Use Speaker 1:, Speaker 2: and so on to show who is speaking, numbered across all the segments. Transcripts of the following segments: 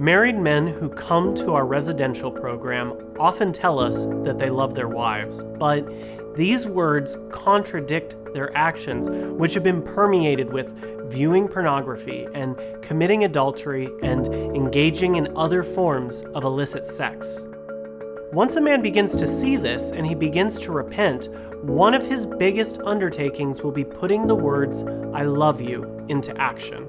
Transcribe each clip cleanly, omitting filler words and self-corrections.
Speaker 1: Married men who come to our residential program often tell us that they love their wives, but these words contradict their actions, which have been permeated with viewing pornography and committing adultery and engaging in other forms of illicit sex. Once a man begins to see this and he begins to repent, one of his biggest undertakings will be putting the words, "I love you," into action.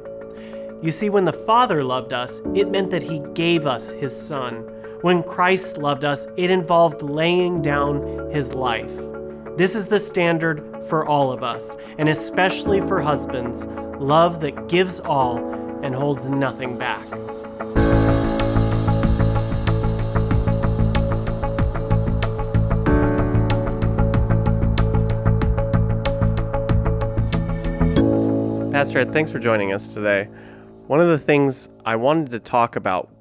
Speaker 1: You see, when the Father loved us, it meant that he gave us his Son. When Christ loved us, it involved laying down his life. This is the standard for all of us, and especially for husbands, love that gives all and holds nothing back. Pastor Ed, thanks for joining us today. One of the things I wanted to talk about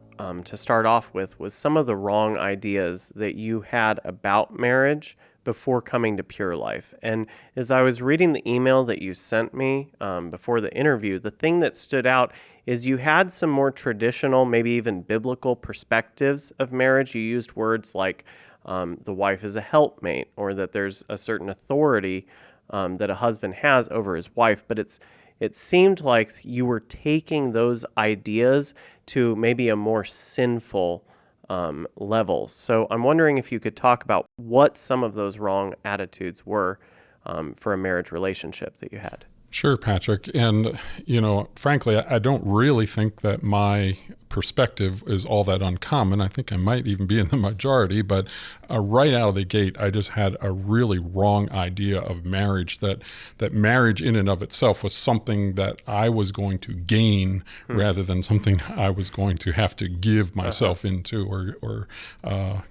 Speaker 1: to start off with was some of the wrong ideas that you had about marriage before coming to Pure Life. And as I was reading the email that you sent me before the interview, the thing that stood out is you had some more traditional, maybe even biblical perspectives of marriage. You used words like the wife is a helpmate, or that there's a certain authority that a husband has over his wife, but it seemed like you were taking those ideas to maybe a more sinful level. So I'm wondering if you could talk about what some of those wrong attitudes were for a marriage relationship that you had.
Speaker 2: Sure, Patrick. And, frankly, I don't really think that my perspective is all that uncommon. I think I might even be in the majority, but right out of the gate, I just had a really wrong idea of marriage, that marriage in and of itself was something that I was going to gain rather than something I was going to have to give myself into or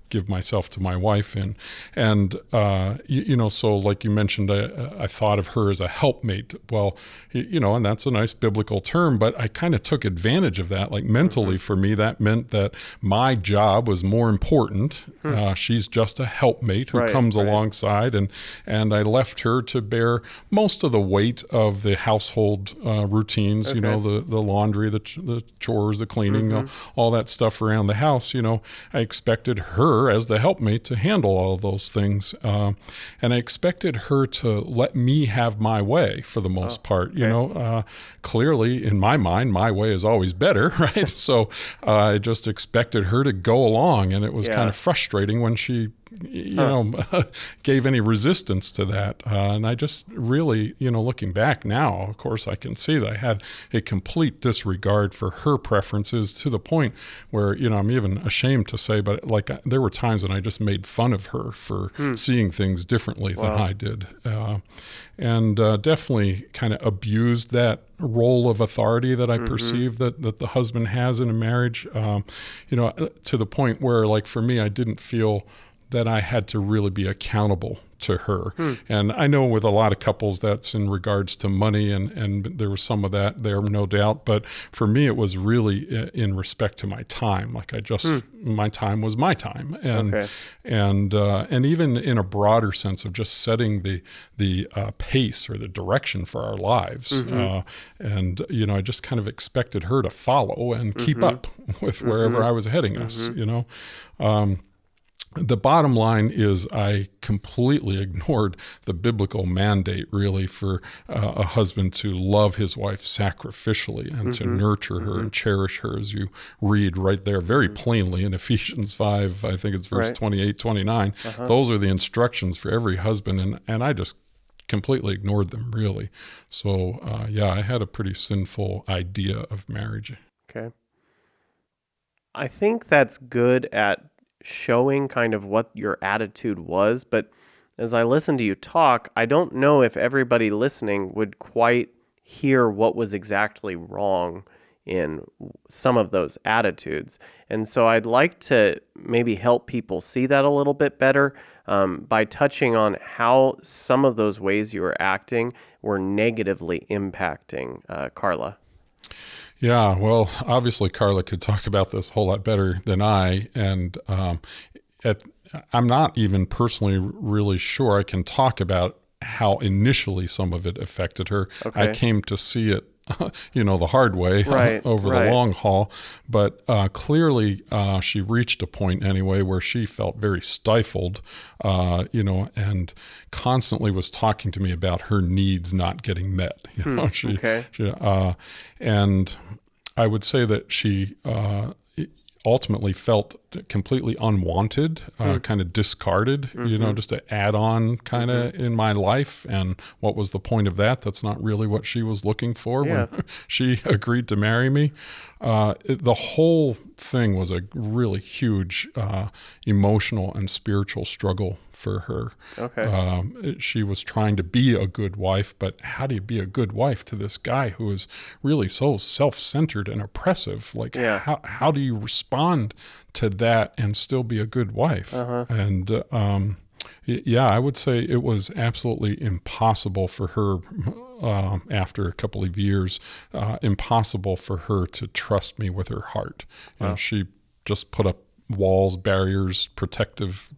Speaker 2: give myself to my wife in. And, so like you mentioned, I thought of her as a helpmate. Well, and that's a nice biblical term, but I kind of took advantage of that. Like mentally for me, that meant that my job was more important. She's just a helpmate who comes alongside, and I left her to bear most of the weight of the household routines, the laundry, the chores, the cleaning, all that stuff around the house. I expected her as the helpmate to handle all of those things. And I expected her to let me have my way for the most part. Clearly in my mind, my way is always better, right? So I just expected her to go along, and it was kind of frustrating when she gave any resistance to that. And I just really, looking back now, of course, I can see that I had a complete disregard for her preferences, to the point where, I'm even ashamed to say, but there were times when I just made fun of her for seeing things differently than I did. And definitely kind of abused that role of authority that I perceive that the husband has in a marriage, to the point where, for me, I didn't feel that I had to really be accountable to her. And I know with a lot of couples that's in regards to money, and there was some of that there, no doubt. But for me, it was really in respect to my time. My time was my time. And even in a broader sense of just setting the pace or the direction for our lives. I just kind of expected her to follow and keep up with wherever I was heading us, The bottom line is I completely ignored the biblical mandate, really, for a husband to love his wife sacrificially and to nurture her and cherish her, as you read right there very plainly in Ephesians 5, I think it's verse 28, 29. Those are the instructions for every husband, and I just completely ignored them, really. So, I had a pretty sinful idea of marriage.
Speaker 1: Okay. I think that's good at showing kind of what your attitude was, but as I listen to you talk, I don't know if everybody listening would quite hear what was exactly wrong in some of those attitudes. And so I'd like to maybe help people see that a little bit better by touching on how some of those ways you were acting were negatively impacting Carla.
Speaker 2: Yeah, well, obviously Carla could talk about this a whole lot better than I, and I'm not even personally really sure I can talk about how initially some of it affected her. I came to see it the hard way
Speaker 1: Right,
Speaker 2: over
Speaker 1: right.
Speaker 2: the long haul. But clearly, she reached a point anyway where she felt very stifled, and constantly was talking to me about her needs not getting met.
Speaker 1: Okay.
Speaker 2: And I would say that she ultimately felt completely unwanted, kind of discarded, just an add-on kind of in my life. And what was the point of that? That's not really what she was looking for when she agreed to marry me. The whole thing was a really huge emotional and spiritual struggle for her.
Speaker 1: Okay.
Speaker 2: She was trying to be a good wife, but how do you be a good wife to this guy who is really so self-centered and oppressive? Like, how do you respond to that and still be a good wife? And I would say it was absolutely impossible for her, after a couple of years, impossible for her to trust me with her heart. And she just put up walls, barriers, protective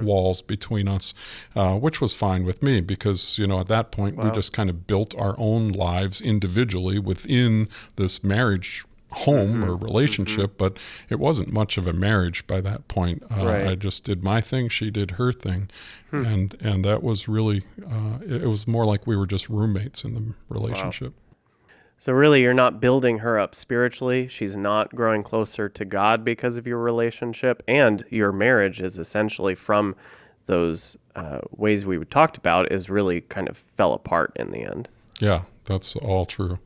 Speaker 2: walls between us, which was fine with me because, at that point we just kind of built our own lives individually within this marriage home or relationship, but it wasn't much of a marriage by that point. I just did my thing, she did her thing, and that was really, it was more like we were just roommates in the relationship.
Speaker 1: So really, you're not building her up spiritually. She's not growing closer to God because of your relationship, and your marriage is essentially from those ways we talked about is really kind of fell apart in the end.
Speaker 2: Yeah, that's all true.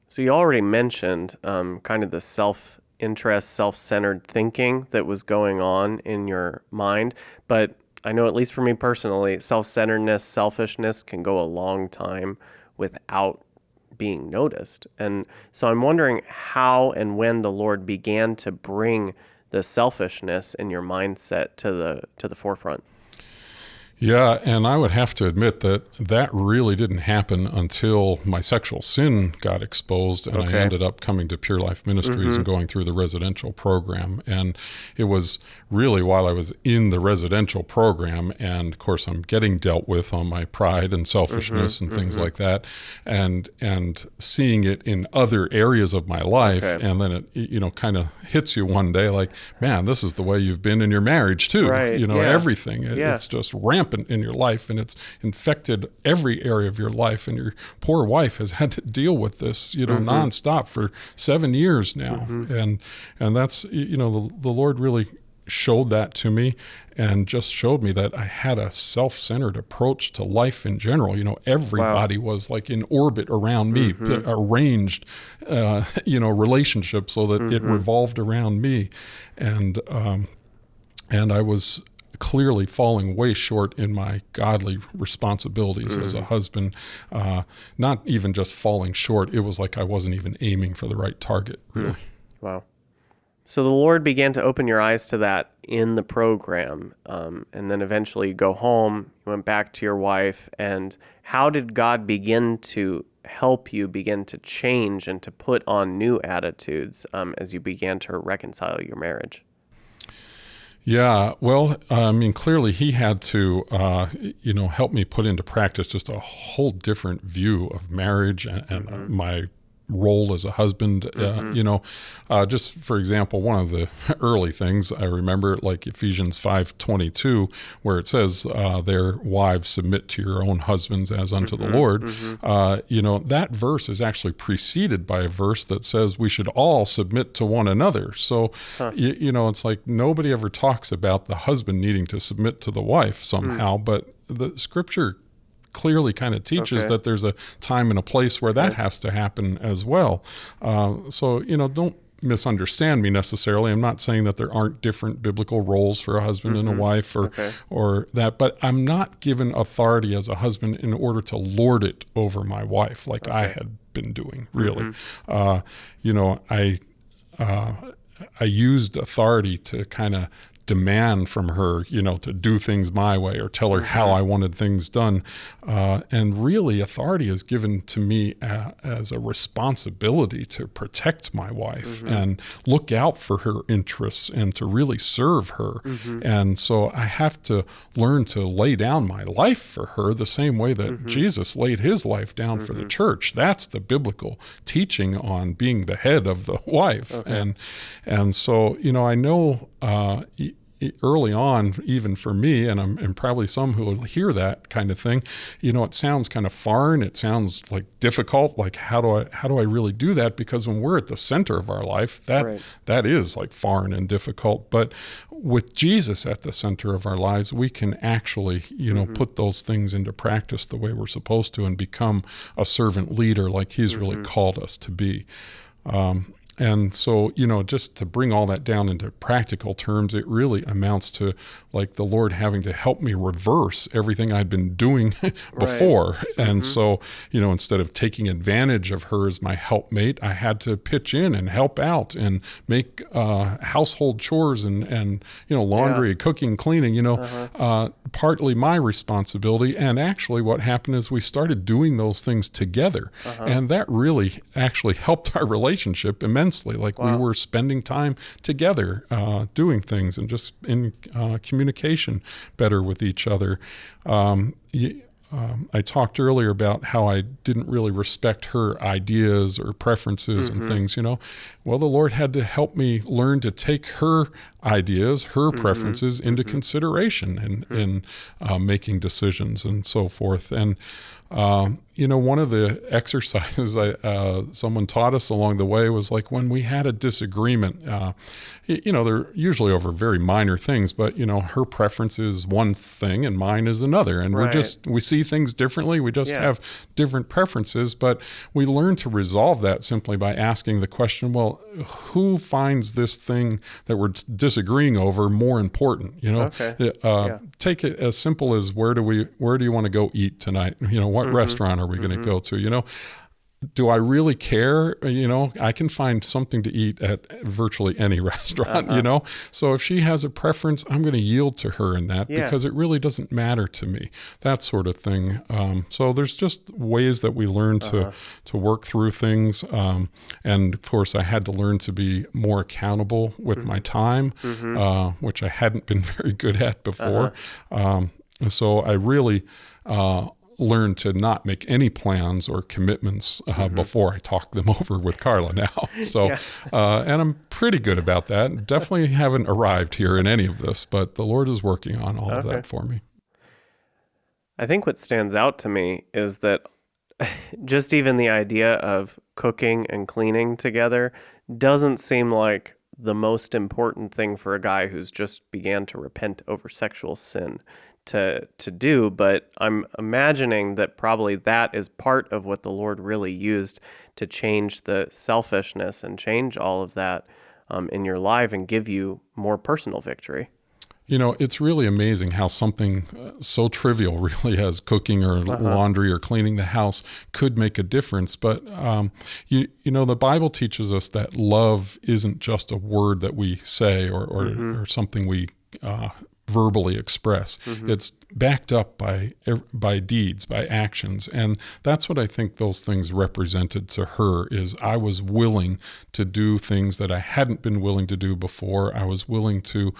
Speaker 1: So you already mentioned kind of the self-interest, self-centered thinking that was going on in your mind, but I know at least for me personally, self-centeredness, selfishness can go a long time without being noticed. And so I'm wondering how and when the Lord began to bring the selfishness in your mindset to the forefront.
Speaker 2: Yeah, and I would have to admit that really didn't happen until my sexual sin got exposed, and I ended up coming to Pure Life Ministries and going through the residential program. And it was really while I was in the residential program, and of course I'm getting dealt with on my pride and selfishness and things like that, and seeing it in other areas of my life, and then it kind of hits you one day like, man, this is the way you've been in your marriage too. Everything. It's just rampant in your life, and it's infected every area of your life, and your poor wife has had to deal with this nonstop for 7 years now. And that's the Lord really showed that to me, and just showed me that I had a self-centered approach to life in general. Everybody was like in orbit around me, arranged relationships so that it revolved around me, and I was clearly falling way short in my godly responsibilities as a husband. Not even just falling short, it was like I wasn't even aiming for the right target, really.
Speaker 1: Wow. So the Lord began to open your eyes to that in the program, and then eventually you go home, you went back to your wife, and how did God begin to help you begin to change and to put on new attitudes as you began to reconcile your marriage?
Speaker 2: Yeah, well, clearly he had to, help me put into practice just a whole different view of marriage and my role as a husband. Just for example, one of the early things I remember, like Ephesians 5:22, where it says, their wives submit to your own husbands as unto the Lord. That verse is actually preceded by a verse that says we should all submit to one another. So, it's like nobody ever talks about the husband needing to submit to the wife somehow, but the scripture clearly kind of teaches that there's a time and a place where that has to happen as well. So, don't misunderstand me necessarily. I'm not saying that there aren't different biblical roles for a husband and a wife or that, but I'm not given authority as a husband in order to lord it over my wife like I had been doing, really. I used authority to kind of demand from her, to do things my way or tell her how I wanted things done. And really, authority is given to me as a responsibility to protect my wife and look out for her interests and to really serve her. And so I have to learn to lay down my life for her the same way that Jesus laid his life down for the church. That's the biblical teaching on being the head of the wife. And so, I know early on, even for me, and probably some who will hear that kind of thing, it sounds kind of foreign. It sounds like difficult. Like, how do I really do that? Because when we're at the center of our life, that is like foreign and difficult. But with Jesus at the center of our lives, we can actually, put those things into practice the way we're supposed to and become a servant leader like he's really called us to be. And so, just to bring all that down into practical terms, it really amounts to like the Lord having to help me reverse everything I'd been doing before. And so, instead of taking advantage of her as my helpmate, I had to pitch in and help out and make household chores and laundry, cooking, cleaning, partly my responsibility. And actually what happened is we started doing those things together. And that really actually helped our relationship immensely. Like we were spending time together, doing things and just in communication better with each other. I talked earlier about how I didn't really respect her ideas or preferences and things, Well, the Lord had to help me learn to take her ideas, her preferences into consideration in making decisions and so forth. And, one of the exercises someone taught us along the way was like when we had a disagreement, they're usually over very minor things, but, her preference is one thing and mine is another. And we see things differently. We just have different preferences, but we learn to resolve that simply by asking the question, well, who finds this thing that we're disagreeing over more important? Take it as simple as where do you want to go eat tonight? What restaurant are we going to go to? Do I really care? I can find something to eat at virtually any restaurant, So if she has a preference, I'm going to yield to her in that because it really doesn't matter to me, that sort of thing. So there's just ways that we learn to work through things. And of course, I had to learn to be more accountable with my time, which I hadn't been very good at before. So I really learn to not make any plans or commitments before I talk them over with Carla now. So, and I'm pretty good about that. Definitely haven't arrived here in any of this, but the Lord is working on all of that for me.
Speaker 1: I think what stands out to me is that just even the idea of cooking and cleaning together doesn't seem like the most important thing for a guy who's just began to repent over sexual sin to do, but I'm imagining that probably that is part of what the Lord really used to change the selfishness and change all of that in your life and give you more personal victory.
Speaker 2: It's really amazing how something so trivial really as cooking or laundry or cleaning the house could make a difference. But, the Bible teaches us that love isn't just a word that we say or something we verbally express. It's backed up by deeds, by actions. And that's what I think those things represented to her is I was willing to do things that I hadn't been willing to do before. I was willing to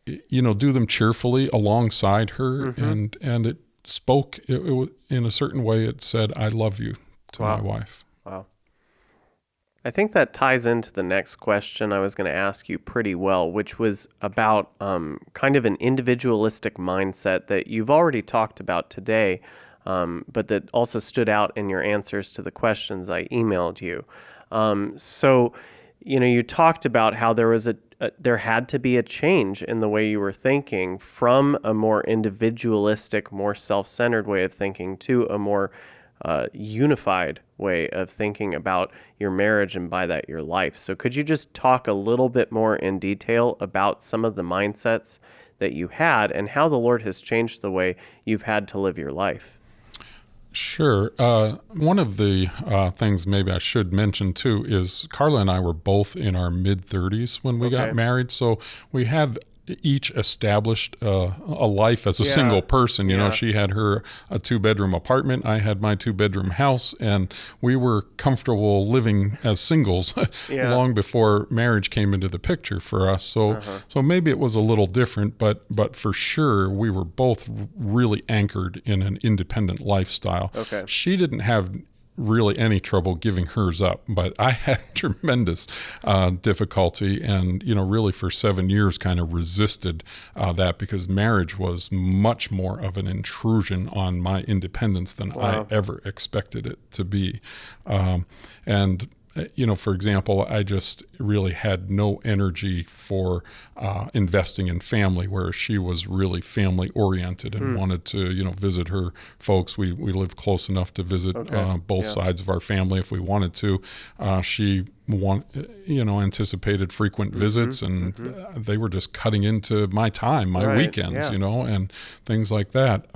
Speaker 2: do them cheerfully alongside her. And it spoke, it in a certain way, it said, I love you to my wife.
Speaker 1: Wow. I think that ties into the next question I was going to ask you pretty well, which was about kind of an individualistic mindset that you've already talked about today, but that also stood out in your answers to the questions I emailed you. So, you talked about how there had to be a change in the way you were thinking from a more individualistic, more self-centered way of thinking to a more unified way of thinking about your marriage and by that your life. So could you just talk a little bit more in detail about some of the mindsets that you had and how the Lord has changed the way you've had to live your life?
Speaker 2: Sure. One of the things maybe I should mention too is Carla and I were both in our mid 30s when we got
Speaker 1: Okay.
Speaker 2: married. So we had each established a life as a
Speaker 1: Yeah.
Speaker 2: single person. You know,
Speaker 1: Yeah.
Speaker 2: she had her a 2-bedroom apartment. I had my 2-bedroom house, and we were comfortable living as singles
Speaker 1: Yeah.
Speaker 2: long before marriage came into the picture for us. So maybe it was a little different, but for sure we were both really anchored in an independent lifestyle.
Speaker 1: Okay.
Speaker 2: She didn't have really any trouble giving hers up, but I had tremendous difficulty, and really for 7 years kind of resisted that, because marriage was much more of an intrusion on my independence than
Speaker 1: Wow.
Speaker 2: I ever expected it to be. And for example, I just really had no energy for investing in family, whereas she was really family oriented and wanted to, visit her folks. We lived close enough to visit both
Speaker 1: Yeah.
Speaker 2: sides of our family if we wanted to. She anticipated frequent visits, and they were just cutting into my time, my
Speaker 1: Right,
Speaker 2: weekends,
Speaker 1: yeah.
Speaker 2: And things like that.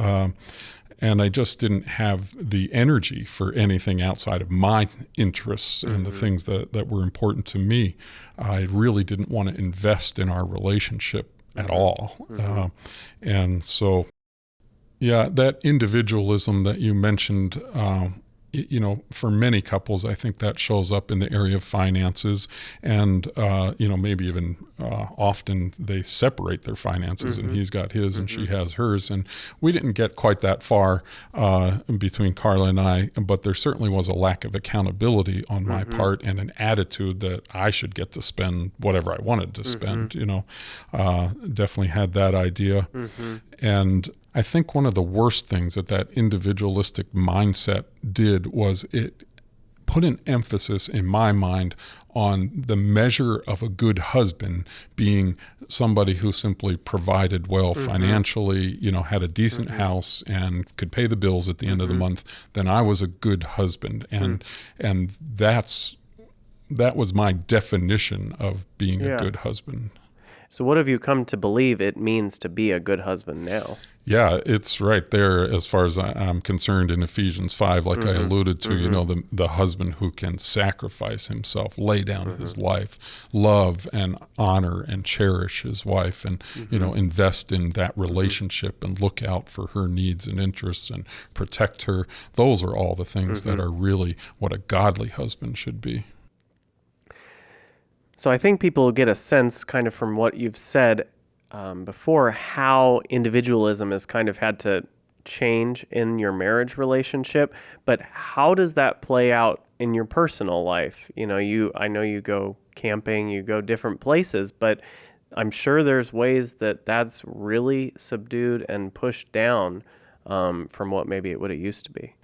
Speaker 2: And I just didn't have the energy for anything outside of my interests and the things that were important to me. I really didn't want to invest in our relationship at all. And so, yeah, that individualism that you mentioned, for many couples, I think that shows up in the area of finances, and maybe even often they separate their finances, and he's got his and she has hers. And we didn't get quite that far between Carla and I, but there certainly was a lack of accountability on my part, and an attitude that I should get to spend whatever I wanted to spend. Definitely had that idea. And I think one of the worst things that individualistic mindset did was it put an emphasis in my mind on the measure of a good husband being somebody who simply provided well financially, had a decent house and could pay the bills at the end of the month. Then I was a good husband, and that was my definition of being
Speaker 1: Yeah.
Speaker 2: a good husband.
Speaker 1: So what have you come to believe it means to be a good husband now?
Speaker 2: Yeah, it's right there as far as I'm concerned in Ephesians 5, like I alluded to, the husband who can sacrifice himself, lay down his life, love and honor and cherish his wife, and, invest in that relationship and look out for her needs and interests and protect her. Those are all the things that are really what a godly husband should be.
Speaker 1: So I think people get a sense kind of from what you've said before how individualism has kind of had to change in your marriage relationship, but how does that play out in your personal life? I know you go camping, you go different places, but I'm sure there's ways that's really subdued and pushed down from what maybe it would have used to be.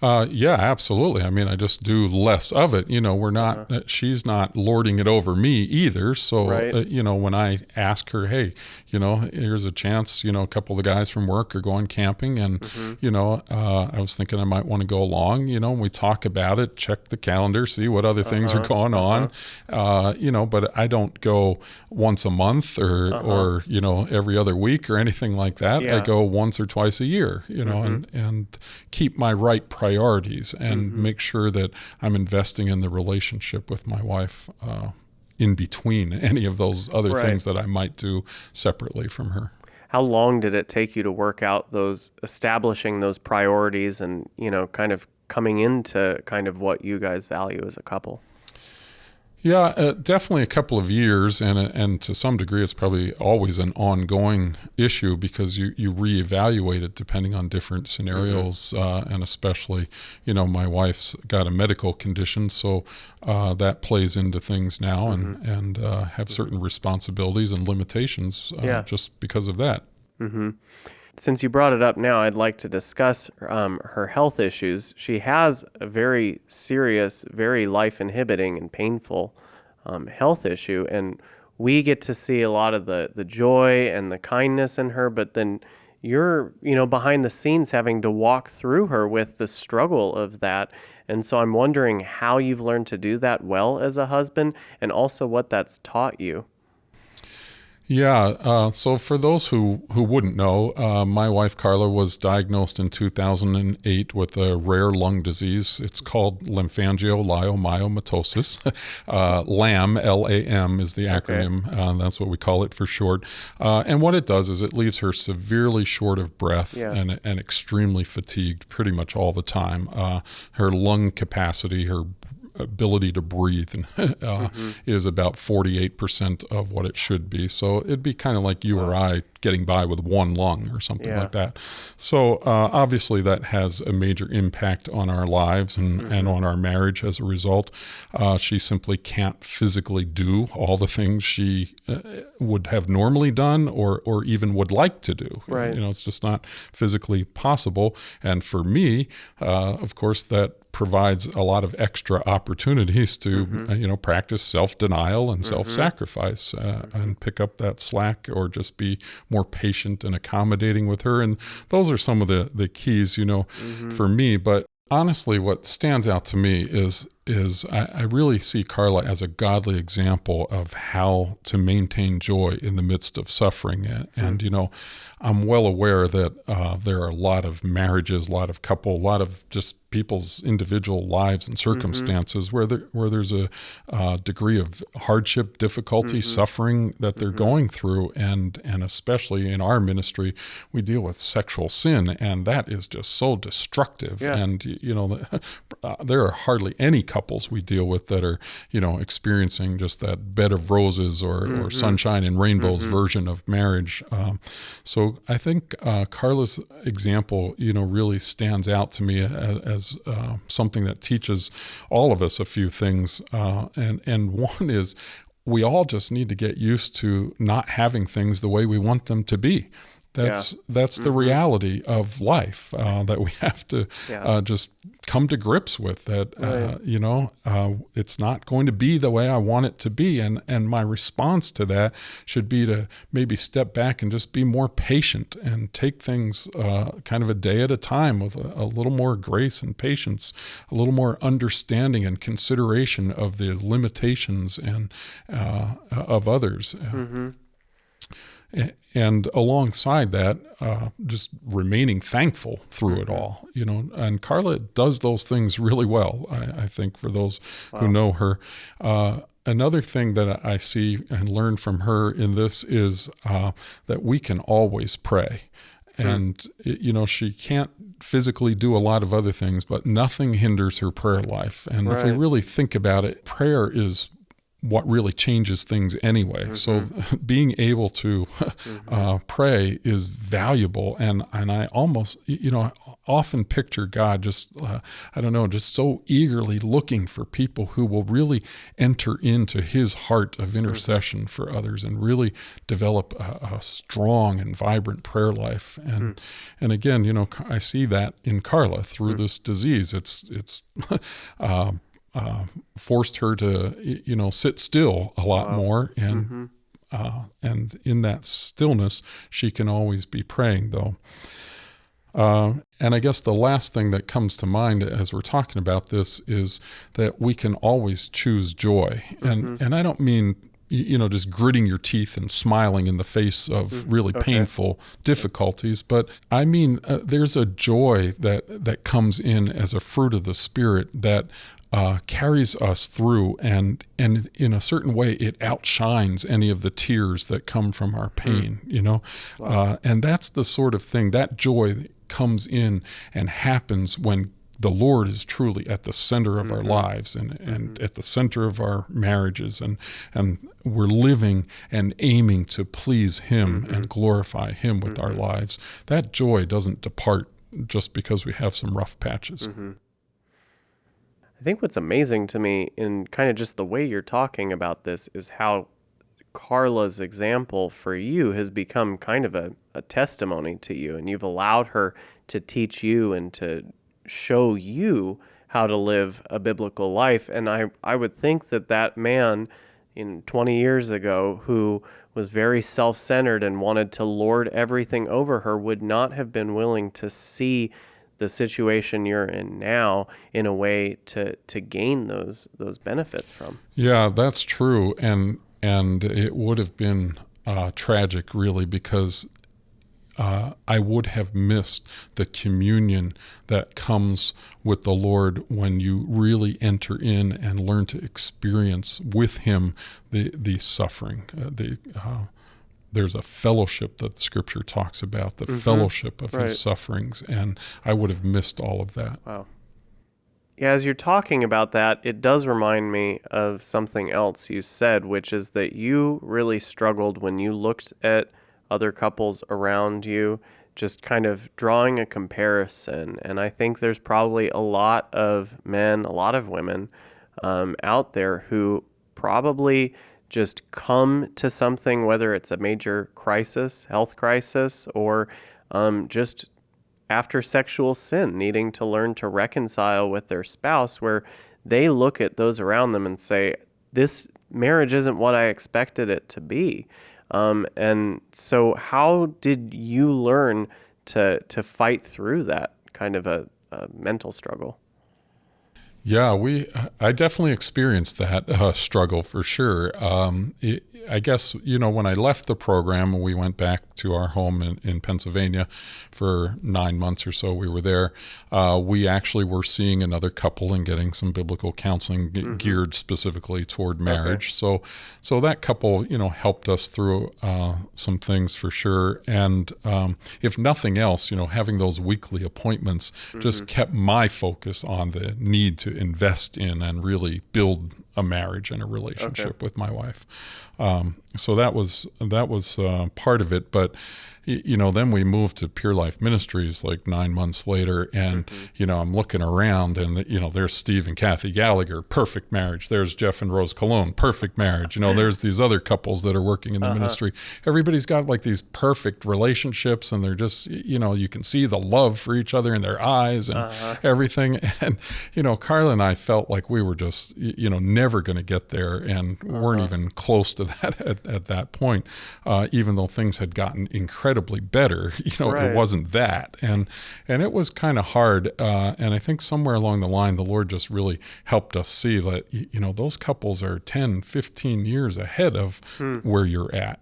Speaker 2: Yeah, absolutely. I mean, I just do less of it. We're not, she's not lording it over me either. So,
Speaker 1: Right.
Speaker 2: When I ask her, hey, here's a chance, a couple of the guys from work are going camping, and, I was thinking I might want to go along, and we talk about it, check the calendar, see what other things are going on, but I don't go once a month or every other week or anything like that.
Speaker 1: Yeah.
Speaker 2: I go once or twice a year, and keep my right priorities and make sure that I'm investing in the relationship with my wife in between any of those other
Speaker 1: Right.
Speaker 2: things that I might do separately from her.
Speaker 1: How long did it take you to work out establishing those priorities and, kind of coming into kind of what you guys value as a couple?
Speaker 2: Yeah, definitely a couple of years, and to some degree, it's probably always an ongoing issue because you reevaluate it depending on different scenarios, and especially, my wife's got a medical condition, so that plays into things now, and have certain responsibilities and limitations just because of that.
Speaker 1: Since you brought it up now, I'd like to discuss her health issues. She has a very serious, very life-inhibiting and painful health issue, and we get to see a lot of the joy and the kindness in her, but then you're, behind the scenes having to walk through her with the struggle of that. And so I'm wondering how you've learned to do that well as a husband, and also what that's taught you.
Speaker 2: Yeah. So for those who wouldn't know, my wife Carla was diagnosed in 2008 with a rare lung disease. It's called lymphangioliomyomatosis. LAM, LAM is the
Speaker 1: Okay.
Speaker 2: acronym. That's what we call it for short. And what it does is it leaves her severely short of breath
Speaker 1: Yeah.
Speaker 2: and extremely fatigued pretty much all the time. Her lung capacity, her ability to breathe is about 48% of what it should be. So it'd be kind of like you or I getting by with one lung or something
Speaker 1: Yeah.
Speaker 2: like that. So obviously that has a major impact on our lives and on our marriage as a result. She simply can't physically do all the things she would have normally done or even would like to do.
Speaker 1: Right.
Speaker 2: It's just not physically possible. And for me, of course, that provides a lot of extra opportunities to practice self-denial and self-sacrifice and pick up that slack or just be more patient and accommodating with her. And those are some of the keys, for me. But honestly, what stands out to me is I really see Carla as a godly example of how to maintain joy in the midst of suffering. And I'm well aware that there are a lot of marriages, a lot of just people's individual lives and circumstances where there's a degree of hardship, difficulty, suffering that they're going through. And especially in our ministry, we deal with sexual sin, and that is just so destructive.
Speaker 1: Yeah.
Speaker 2: And, there are hardly any couples we deal with that are, experiencing just that bed of roses or sunshine and rainbows version of marriage. So I think Carla's example, really stands out to me as something that teaches all of us a few things. And one is we all just need to get used to not having things the way we want them to be. That's the reality of life that we have to just come to grips with. That it's not going to be the way I want it to be, and my response to that should be to maybe step back and just be more patient and take things kind of a day at a time with a little more grace and patience, a little more understanding and consideration of the limitations and of others. And alongside that, just remaining thankful through it all, and Carla does those things really well, I think, for those who know her. Another thing that I see and learn from her in this is that we can always pray. And, she can't physically do a lot of other things, but nothing hinders her prayer life. And if we really think about it, prayer is what really changes things anyway. So being able to pray is valuable. And I almost, often picture God just, just so eagerly looking for people who will really enter into his heart of intercession for others and really develop a strong and vibrant prayer life. And again, I see that in Carla through this disease. It's forced her to, sit still a lot more. And and in that stillness, she can always be praying, though. And I guess the last thing that comes to mind as we're talking about this is that we can always choose joy. And I don't mean, just gritting your teeth and smiling in the face of really painful difficulties, but I mean, there's a joy that comes in as a fruit of the Spirit that carries us through, and in a certain way, it outshines any of the tears that come from our pain, and that's the sort of thing, that joy that comes in and happens when the Lord is truly at the center of our lives and at the center of our marriages, and we're living and aiming to please Him and glorify Him with our lives. That joy doesn't depart just because we have some rough patches.
Speaker 1: I think what's amazing to me in kind of just the way you're talking about this is how Carla's example for you has become kind of a testimony to you, and you've allowed her to teach you and to show you how to live a biblical life. And I would think that man in 20 years ago who was very self-centered and wanted to lord everything over her would not have been willing to see the situation you're in now in a way to gain those benefits from.
Speaker 2: Yeah, that's true. And it would have been tragic, really, because I would have missed the communion that comes with the Lord when you really enter in and learn to experience with Him the suffering. There's a fellowship that Scripture talks about, the fellowship of His sufferings, and I would have missed all of that.
Speaker 1: Wow. Yeah, as you're talking about that, it does remind me of something else you said, which is that you really struggled when you looked at other couples around you, just kind of drawing a comparison. And I think there's probably a lot of men, a lot of women out there who probably just come to something, whether it's a major crisis, health crisis, or just after sexual sin, needing to learn to reconcile with their spouse, where they look at those around them and say, this marriage isn't what I expected it to be. And so how did you learn to fight through that kind of a mental struggle?
Speaker 2: Yeah, I definitely experienced that struggle for sure. I guess, when I left the program and we went back to our home in Pennsylvania for 9 months or so, we were there. We actually were seeing another couple and getting some biblical counseling geared specifically toward marriage. Okay. So that couple, helped us through some things for sure. And if nothing else, having those weekly appointments just kept my focus on the need to invest in and really build a marriage and a relationship with my wife. So that was part of it. But then we moved to Pure Life Ministries like 9 months later, and I'm looking around, and there's Steve and Kathy Gallagher, perfect marriage. There's Jeff and Rose Colon, perfect marriage. There's these other couples that are working in the ministry. Everybody's got like these perfect relationships, and they're just you can see the love for each other in their eyes and everything. And Carla and I felt like we were just never going to get there, and weren't even close to that at that point. Even though things had gotten incredibly better, it wasn't that, and it was kind of hard. And I think somewhere along the line, the Lord just really helped us see that those couples are 10, 15 years ahead of where you're at.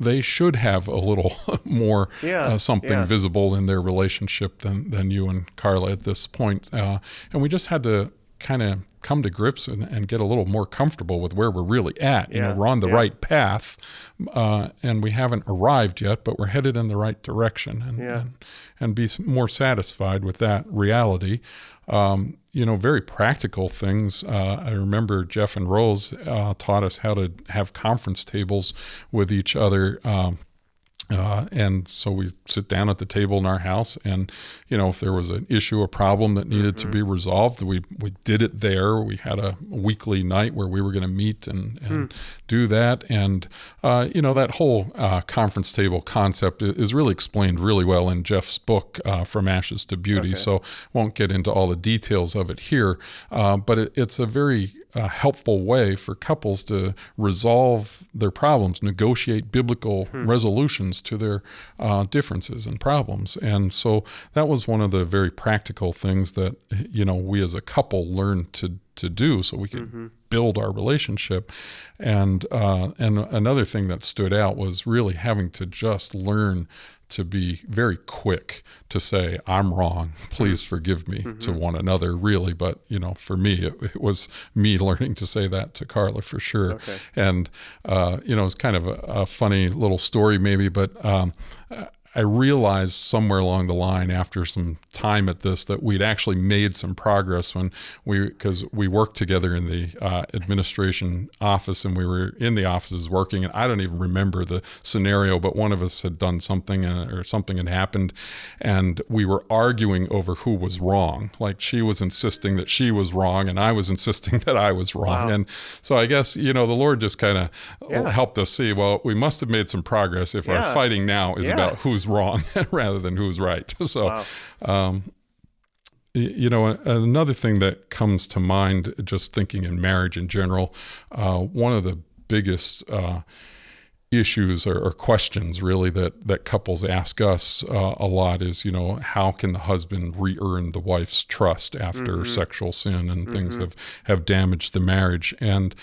Speaker 2: They should have a little more something visible in their relationship than you and Carla at this point. And we just had to kind of come to grips and get a little more comfortable with where we're really at. We're on the right path, and we haven't arrived yet, but we're headed in the right direction, and be more satisfied with that reality. Very practical things. I remember Jeff and Rose taught us how to have conference tables with each other. And so we sit down at the table in our house, and if there was an issue, a problem that needed to be resolved, we did it there. We had a weekly night where we were going to meet and do that. And that whole conference table concept is really explained really well in Jeff's book, From Ashes to Beauty. So won't get into all the details of it here, but it's a very helpful way for couples to resolve their problems, negotiate biblical resolutions to their differences and problems. And so that was one of the very practical things that we as a couple learned to do, so we could build our relationship. And another thing that stood out was really having to just learn to be very quick to say, I'm wrong, please forgive me, to one another, really. But, for me, it was me learning to say that to Carla for sure. And, it's kind of a funny little story maybe, but I realized somewhere along the line after some time at this that we'd actually made some progress because we worked together in the administration office, and we were in the offices working, and I don't even remember the scenario, but one of us had done something or something had happened, and we were arguing over who was wrong. Like, she was insisting that she was wrong, and I was insisting that I was wrong. Wow. And so I guess, the Lord just kind of helped us see, well, we must have made some progress if our fighting now is about who's wrong rather than who's right. So, another thing that comes to mind, just thinking in marriage in general, one of the biggest issues or questions really that couples ask us a lot is, how can the husband re-earn the wife's trust after sexual sin and things have damaged the marriage? And,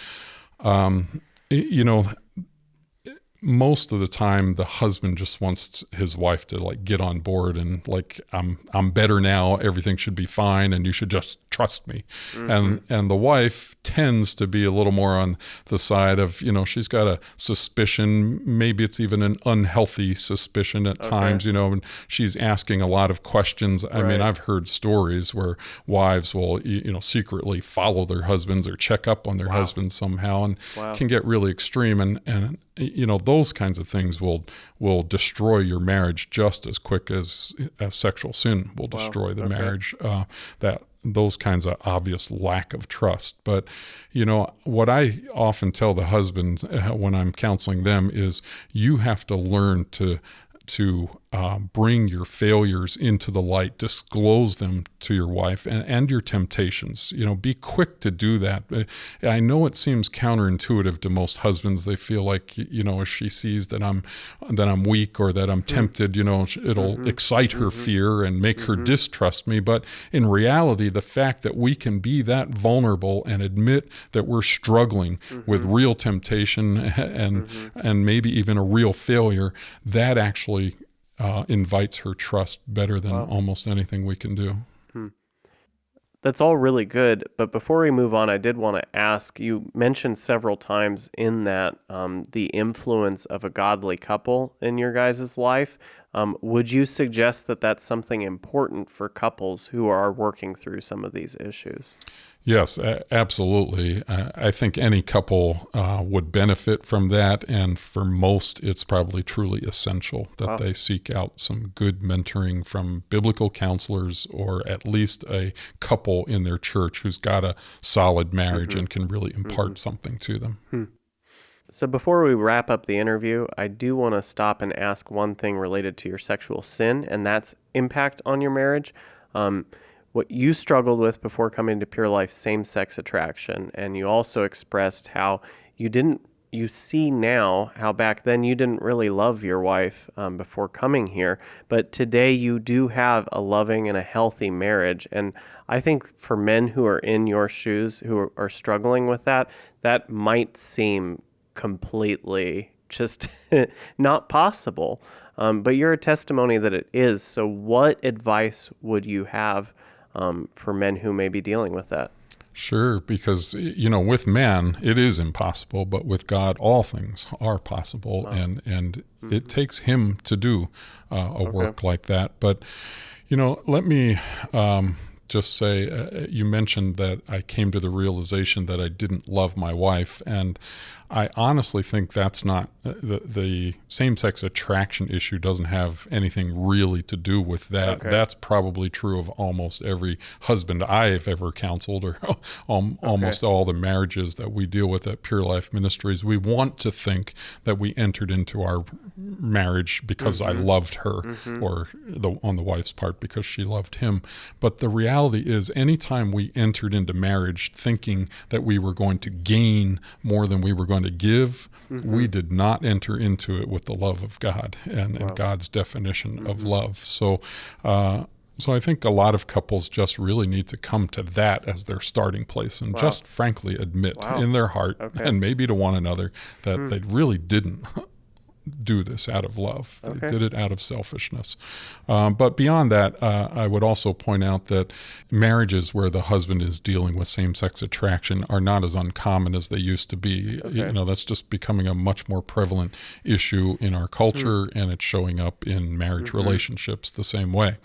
Speaker 2: most of the time the husband just wants his wife to like get on board and like I'm better now, everything should be fine and you should just trust me. And the wife tends to be a little more on the side of, she's got a suspicion, maybe it's even an unhealthy suspicion at times, and she's asking a lot of questions. I mean, I've heard stories where wives will secretly follow their husbands or check up on their husbands somehow, and can get really extreme, and those kinds of things will destroy your marriage just as quick as sexual sin will destroy the marriage. That those kinds of obvious lack of trust. But what I often tell the husbands when I'm counseling them is you have to learn to bring your failures into the light, disclose them to your wife and your temptations. Be quick to do that. I know it seems counterintuitive to most husbands. They feel like, if she sees that I'm weak or that I'm tempted, it'll excite her fear and make her distrust me. But in reality, the fact that we can be that vulnerable and admit that we're struggling with real temptation and maybe even a real failure, that actually invites her trust better than almost anything we can do.
Speaker 1: That's all really good, but before we move on, I did want to ask, you mentioned several times in that the influence of a godly couple in your guys' life. Would you suggest that that's something important for couples who are working through some of these issues?
Speaker 2: Yes, absolutely. I think any couple would benefit from that, and for most, it's probably truly essential that they seek out some good mentoring from biblical counselors, or at least a couple in their church who's got a solid marriage and can really impart something to them.
Speaker 1: So before we wrap up the interview, I do want to stop and ask one thing related to your sexual sin, and that's impact on your marriage. What you struggled with before coming to Pure Life, same-sex attraction, and you also expressed how you see now how back then you didn't really love your wife before coming here, but today you do have a loving and a healthy marriage. And I think for men who are in your shoes, who are struggling with that, that might seem completely just not possible. But you're a testimony that it is. So what advice would you have for men who may be dealing with that?
Speaker 2: Sure, because, with man, it is impossible, but with God, all things are possible, and it takes him to do a work like that. But, let me just say, you mentioned that I came to the realization that I didn't love my wife, and I honestly think that's not, the same-sex attraction issue doesn't have anything really to do with that. That's probably true of almost every husband I've ever counseled, or almost all the marriages that we deal with at Pure Life Ministries. We want to think that we entered into our marriage because I loved her, or on the wife's part because she loved him. But the reality is, anytime we entered into marriage thinking that we were going to gain more than we were going to give, we did not enter into it with the love of God and God's definition of love. So I think a lot of couples just really need to come to that as their starting place and just frankly admit in their heart and maybe to one another that they really didn't do this out of love. They did it out of selfishness. But beyond that, I would also point out that marriages where the husband is dealing with same-sex attraction are not as uncommon as they used to be. That's just becoming a much more prevalent issue in our culture, and it's showing up in marriage relationships the same way.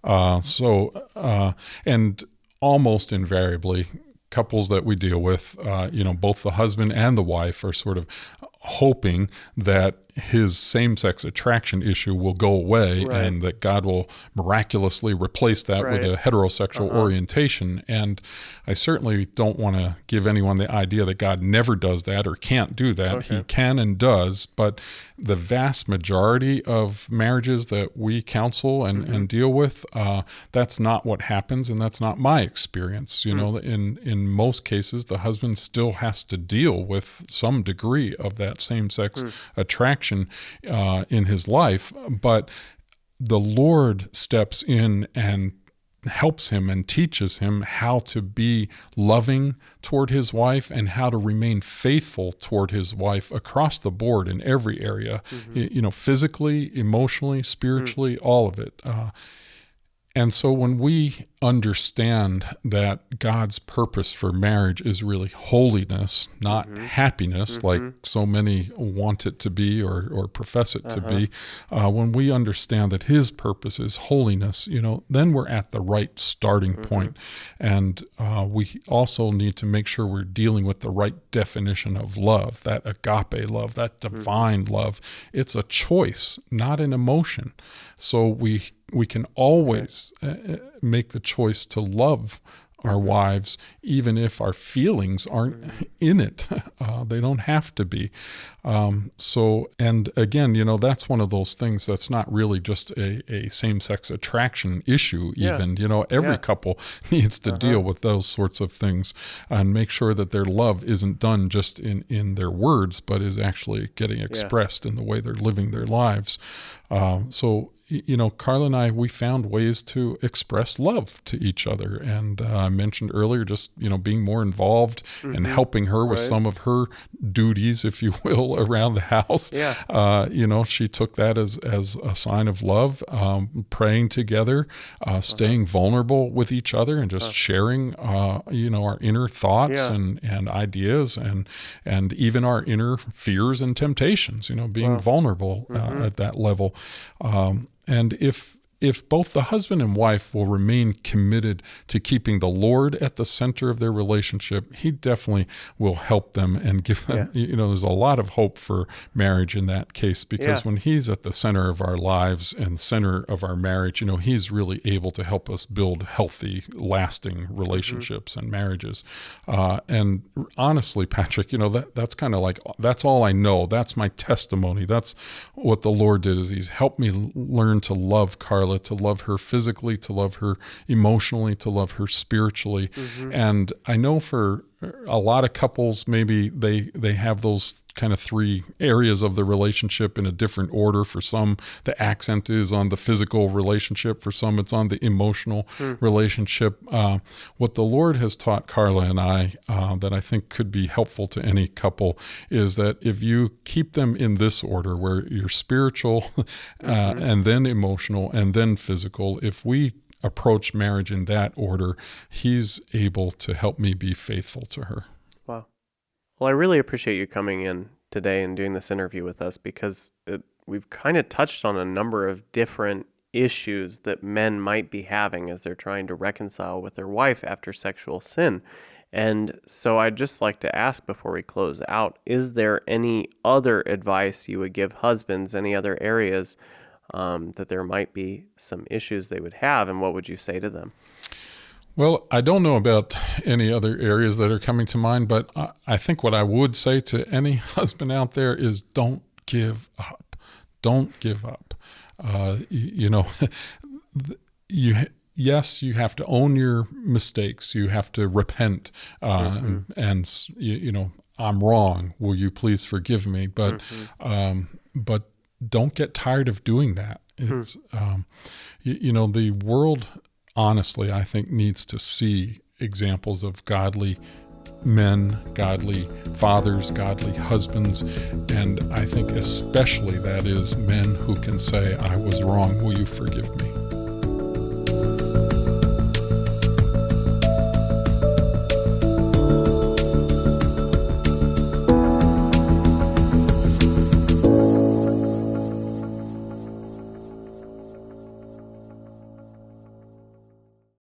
Speaker 2: And almost invariably, couples that we deal with, both the husband and the wife are sort of hoping that his same-sex attraction issue will go away and that God will miraculously replace that with a heterosexual orientation. And I certainly don't want to give anyone the idea that God never does that or can't do that. He can and does, but the vast majority of marriages that we counsel and deal with, that's not what happens, and that's not my experience. In most cases, the husband still has to deal with some degree of that same-sex attraction in his life, but the Lord steps in and helps him and teaches him how to be loving toward his wife and how to remain faithful toward his wife across the board in every area, physically, emotionally, spiritually, all of it. And so when we understand that God's purpose for marriage is really holiness, not happiness, like so many want it to be or profess it to be, when we understand that his purpose is holiness, then we're at the right starting point. And we also need to make sure we're dealing with the right definition of love, that agape love, that divine love. It's a choice, not an emotion. So we can always make the choice to love our wives, even if our feelings aren't in it. They don't have to be. And again, that's one of those things that's not really just a same-sex attraction issue even. Every couple needs to deal with those sorts of things and make sure that their love isn't done just in their words, but is actually getting expressed in the way they're living their lives. Carla and I, we found ways to express love to each other. And I mentioned earlier just, being more involved and helping her with some of her duties, if you will, around the house. She took that as a sign of love, praying together, staying vulnerable with each other and just sharing, our inner thoughts and ideas and even our inner fears and temptations, being vulnerable at that level. And if both the husband and wife will remain committed to keeping the Lord at the center of their relationship, he definitely will help them and give them, there's a lot of hope for marriage in that case, because when he's at the center of our lives and the center of our marriage, he's really able to help us build healthy, lasting relationships and marriages. And honestly, Patrick, that's kind of like, that's all I know. That's my testimony. That's what the Lord did, is he's helped me learn to love Carla, to love her physically, to love her emotionally, to love her spiritually. And I know for a lot of couples, maybe they have those kind of three areas of the relationship in a different order. For some, the accent is on the physical relationship. For some, it's on the emotional relationship. What the Lord has taught Carla and I that I think could be helpful to any couple is that if you keep them in this order, where you're spiritual and then emotional and then physical, if we approach marriage in that order, he's able to help me be faithful to her.
Speaker 1: Wow. Well, I really appreciate you coming in today and doing this interview with us, because we've kind of touched on a number of different issues that men might be having as they're trying to reconcile with their wife after sexual sin. And so I'd just like to ask before we close out, is there any other advice you would give husbands, any other areas that there might be some issues they would have, and what would you say to them?
Speaker 2: Well, I don't know about any other areas that are coming to mind, but I think what I would say to any husband out there is don't give up. Don't give up. Yes, you have to own your mistakes. You have to repent and I'm wrong. Will you please forgive me? But don't get tired of doing that. It's the world, honestly, I think, needs to see examples of godly men, godly fathers, godly husbands, and I think especially that is men who can say, I was wrong, will you forgive me?